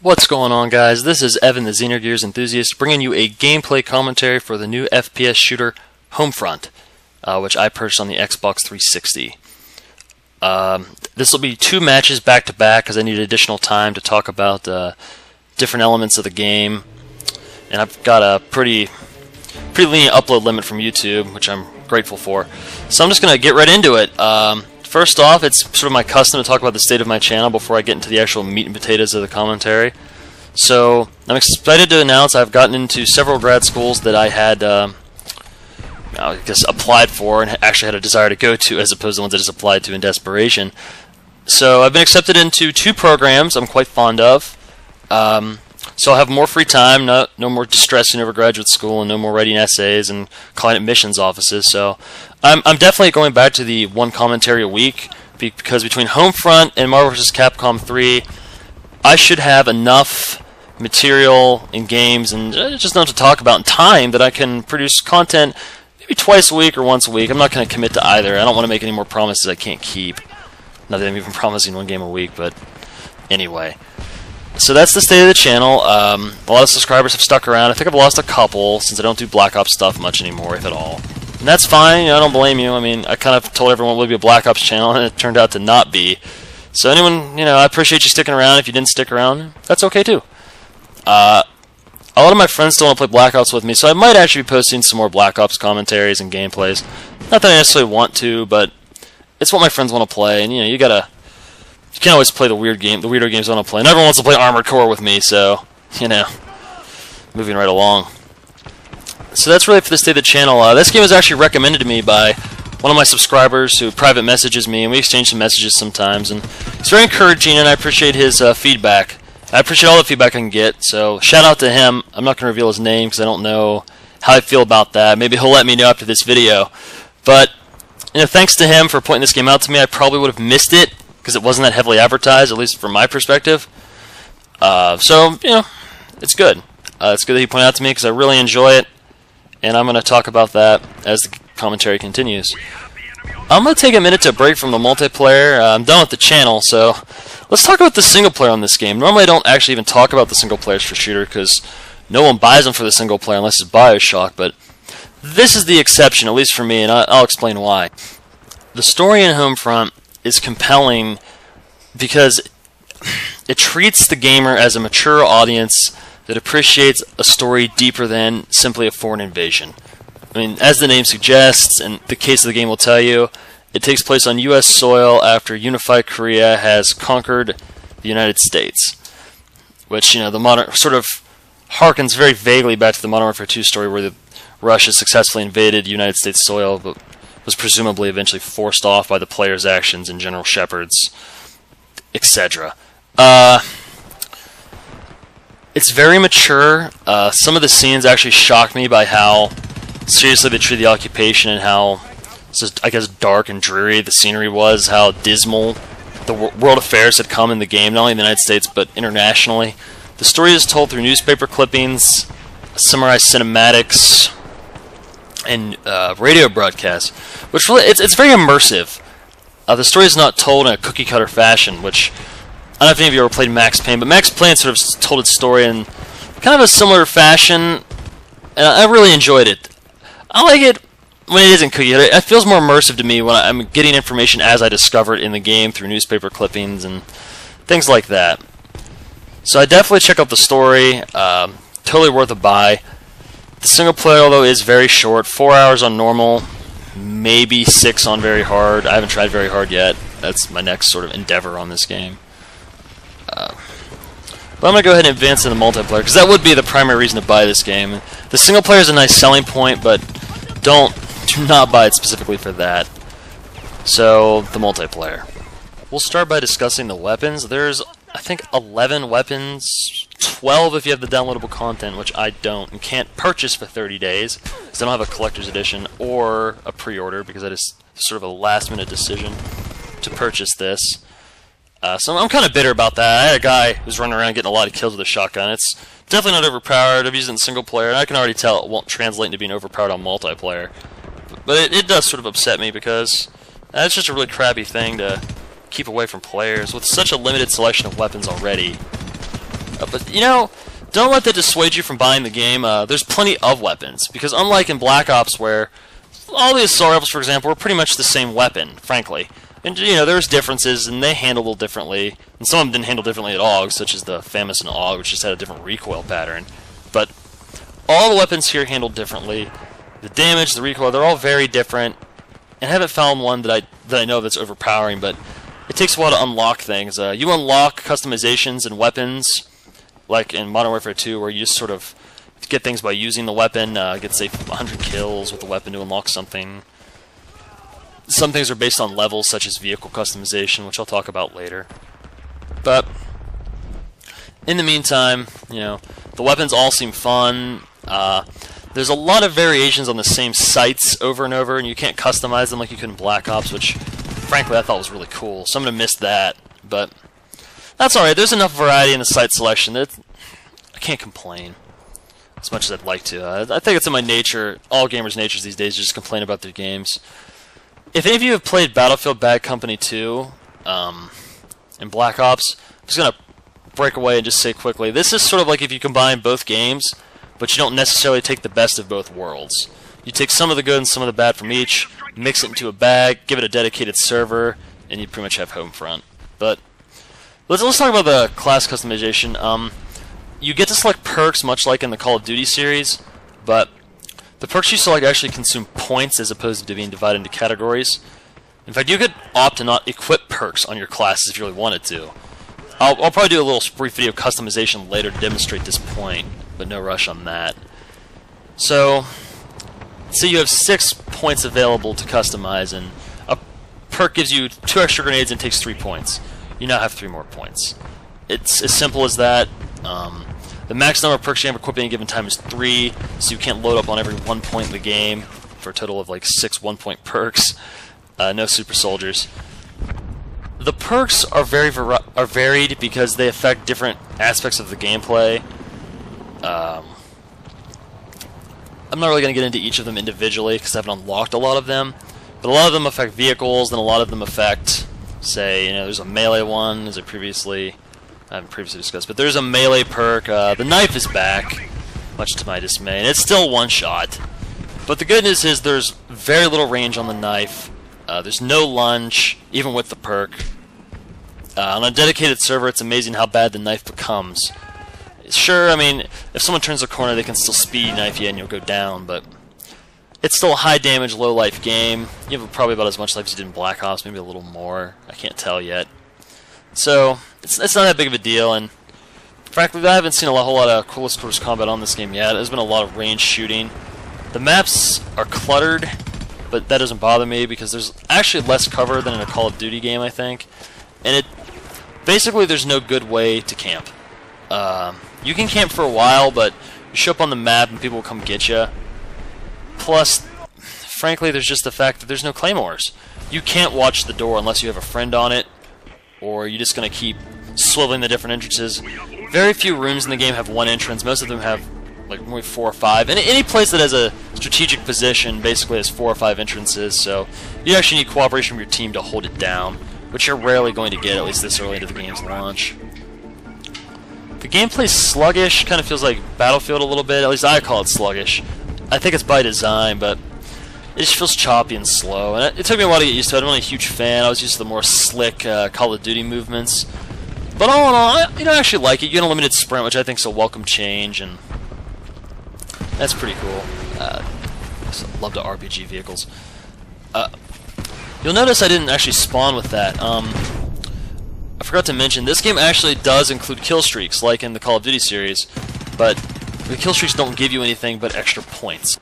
What's going on, guys? This is Evan, the Xenogears enthusiast, bringing you a gameplay commentary for the new FPS shooter Homefront, which I purchased on the Xbox 360. This will be 2 matches back-to-back because I needed additional time to talk about different elements of the game, and I've got a pretty lenient upload limit from YouTube, which I'm grateful for. So I'm just going to get right into it. First off, it's sort of my custom to talk about the state of my channel before I get into the actual meat and potatoes of the commentary. So I'm excited to announce I've gotten into several grad schools that I had, I guess, applied for and actually had a desire to go to, as opposed to ones I just applied to in desperation. So I've been accepted into 2 programs I'm quite fond of. So I'll have more free time, no more distressing over graduate school, and no more writing essays and calling admissions offices. So I'm definitely going back to the 1 commentary a week, because between Homefront and Marvel vs. Capcom 3, I should have enough material in games and just enough to talk about in time that I can produce content maybe twice a week or once a week. I'm not going to commit to either. I don't want to make any more promises I can't keep. Not that I'm even promising 1 game a week, but anyway. So that's the state of the channel. A lot of subscribers have stuck around. I think I've lost a couple since I don't do Black Ops stuff much anymore, if at all. And that's fine. I don't blame you. I mean, I kind of told everyone it would be a Black Ops channel, and it turned out to not be. So anyone, I appreciate you sticking around. If you didn't stick around, that's okay too. A lot of my friends still want to play Black Ops with me, so I might actually be posting some more Black Ops commentaries and gameplays. Not that I necessarily want to, but it's what my friends want to play, and you can't always play the weirder games I want to play. And everyone wants to play Armored Core with me, so, moving right along. So that's really for the state of the channel. This game was actually recommended to me by one of my subscribers who private messages me, and we exchange some messages sometimes. And it's very encouraging, and I appreciate his feedback. I appreciate all the feedback I can get, so shout out to him. I'm not going to reveal his name because I don't know how I feel about that. Maybe he'll let me know after this video. But thanks to him for pointing this game out to me. I probably would have missed it because it wasn't that heavily advertised, at least from my perspective. So, it's good. It's good that he pointed out to me because I really enjoy it, and I'm going to talk about that as the commentary continues. I'm going to take a minute to break from the multiplayer. I'm done with the channel, so let's talk about the single player on this game. Normally I don't actually even talk about the single players for shooter because no one buys them for the single player unless it's Bioshock, but this is the exception, at least for me, and I'll explain why. The story in Homefront is compelling because it treats the gamer as a mature audience that appreciates a story deeper than simply a foreign invasion. I mean, as the name suggests, and the case of the game will tell you, it takes place on U.S. soil after unified Korea has conquered the United States, which, the modern sort of harkens very vaguely back to the Modern Warfare 2 story where Russia successfully invaded United States soil, but was presumably eventually forced off by the player's actions and General Shepard's, etc. It's very mature. Some of the scenes actually shocked me by how seriously they treated the occupation and how, I guess, dark and dreary the scenery was, how dismal the world affairs had come in the game, not only in the United States, but internationally. The story is told through newspaper clippings, summarized cinematics, and radio broadcasts, which really, it's very immersive. The story is not told in a cookie-cutter fashion, which, I don't know if any of you ever played Max Payne, but Max Payne sort of told its story in kind of a similar fashion, and I really enjoyed it. I like it when it isn't cookie-cutter. It feels more immersive to me when I'm getting information as I discover it in the game through newspaper clippings and things like that. So I definitely check out the story. Totally worth a buy. The single player, although, is very short. 4 hours on normal, maybe 6 on very hard. I haven't tried very hard yet. That's my next sort of endeavor on this game. But I'm going to go ahead and advance to the multiplayer, because that would be the primary reason to buy this game. The single player is a nice selling point, but do not buy it specifically for that. So, the multiplayer. We'll start by discussing the weapons. There's, I think, 11 weapons, 12 if you have the downloadable content, which I don't, and can't purchase for 30 days, because I don't have a collector's edition or a pre-order, because that is sort of a last-minute decision to purchase this. So I'm kind of bitter about that. I had a guy who's running around getting a lot of kills with a shotgun. It's definitely not overpowered. I've used it in single player, and I can already tell it won't translate into being overpowered on multiplayer. But it does sort of upset me, because that's just a really crappy thing to keep away from players with such a limited selection of weapons already. But, you know, don't let that dissuade you from buying the game. There's plenty of weapons, because unlike in Black Ops, where all the assault rifles, for example, were pretty much the same weapon, frankly. And, you know, there's differences, and they handle a little differently. And some of them didn't handle differently at all, such as the famous and AUG, which just had a different recoil pattern. But all the weapons here handled differently. The damage, the recoil, they're all very different. And I haven't found one that I know that's overpowering, but it takes a while to unlock things. You unlock customizations and weapons, like in Modern Warfare 2, where you just sort of get things by using the weapon, get, say, 100 kills with the weapon to unlock something. Some things are based on levels, such as vehicle customization, which I'll talk about later. But in the meantime, you know, the weapons all seem fun. There's a lot of variations on the same sights over and over, and you can't customize them like you could in Black Ops, which, frankly, I thought was really cool. So I'm going to miss that, but that's alright. There's enough variety in the sight selection that I can't complain as much as I'd like to. I think it's in my nature, all gamers' natures these days, to just complain about their games. If any of you have played Battlefield Bad Company 2 in Black Ops, I'm just going to break away and just say quickly, this is sort of like if you combine both games, but you don't necessarily take the best of both worlds. You take some of the good and some of the bad from each, mix it into a bag, give it a dedicated server, and you pretty much have Homefront. But let's talk about the class customization. You get to select perks much like in the Call of Duty series, but the perks you select actually consume points as opposed to being divided into categories. In fact, you could opt to not equip perks on your classes if you really wanted to. I'll probably do a little brief video customization later to demonstrate this point, but no rush on that. So you have 6 points available to customize, and a perk gives you 2 extra grenades and takes 3 points. You now have 3 more points. It's as simple as that. The max number of perks you have equipped at any given time is 3, so you can't load up on every 1 point in the game, for a total of like 6 1-point perks. No super soldiers. The perks are varied because they affect different aspects of the gameplay. I'm not really going to get into each of them individually because I haven't unlocked a lot of them, but a lot of them affect vehicles, and a lot of them affect, say, you know, there's a melee one, as I haven't previously discussed, but there's a melee perk. The knife is back, much to my dismay, and it's still one shot. But the good news is there's very little range on the knife. There's no lunge, even with the perk. On a dedicated server, it's amazing how bad the knife becomes. Sure, I mean, if someone turns a corner, they can still speed knife you and you'll go down, but it's still a high damage, low life game. You have probably about as much life as you did in Black Ops, maybe a little more. I can't tell yet. So it's not that big of a deal, and frankly, I haven't seen a whole lot of close quarters combat on this game yet. There's been a lot of range shooting. The maps are cluttered, but that doesn't bother me because there's actually less cover than in a Call of Duty game, I think. And basically there's no good way to camp. You can camp for a while, but you show up on the map and people will come get you. Plus, frankly, there's just the fact that there's no claymores. You can't watch the door unless you have a friend on it, or you're just going to keep swiveling the different entrances. Very few rooms in the game have one entrance. Most of them have like maybe 4 or 5. And any place that has a strategic position basically has 4 or 5 entrances, so you actually need cooperation from your team to hold it down, which you're rarely going to get, at least this early into the game's launch. The gameplay's sluggish, kind of feels like Battlefield a little bit, at least I call it sluggish. I think it's by design, but it just feels choppy and slow, and it took me a while to get used to it. I'm not a huge fan. I was used to the more slick Call of Duty movements. But all in all, I actually like it. You get a limited sprint, which I think is a welcome change, and that's pretty cool. I love the RPG vehicles. You'll notice I didn't actually spawn with that. I forgot to mention, this game actually does include kill streaks, like in the Call of Duty series, but the kill streaks don't give you anything but extra points.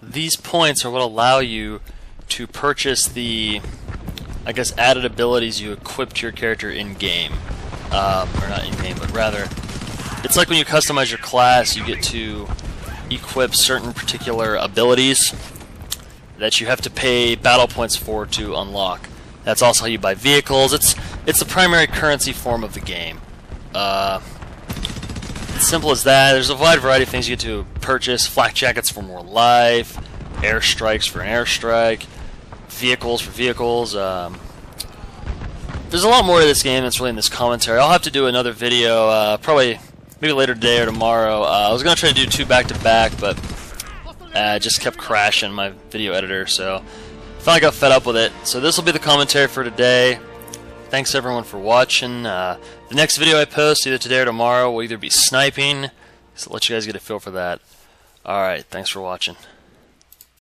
These points are what allow you to purchase the, I guess, added abilities you equip to your character in-game. Or not in-game, but rather, it's like when you customize your class, you get to equip certain particular abilities that you have to pay battle points for to unlock. That's also how you buy vehicles. It's the primary currency form of the game. It's simple as that. There's a wide variety of things you get to purchase. Flak jackets for more life, airstrikes for an airstrike, vehicles for vehicles. There's a lot more to this game that's really in this commentary. I'll have to do another video, probably maybe later today or tomorrow. I was gonna try to do 2 back-to-back, but it just kept crashing my video editor, so finally got fed up with it. So this will be the commentary for today. Thanks everyone for watching. The next video I post, either today or tomorrow, will either be sniping, so I'll let you guys get a feel for that. Alright, thanks for watching.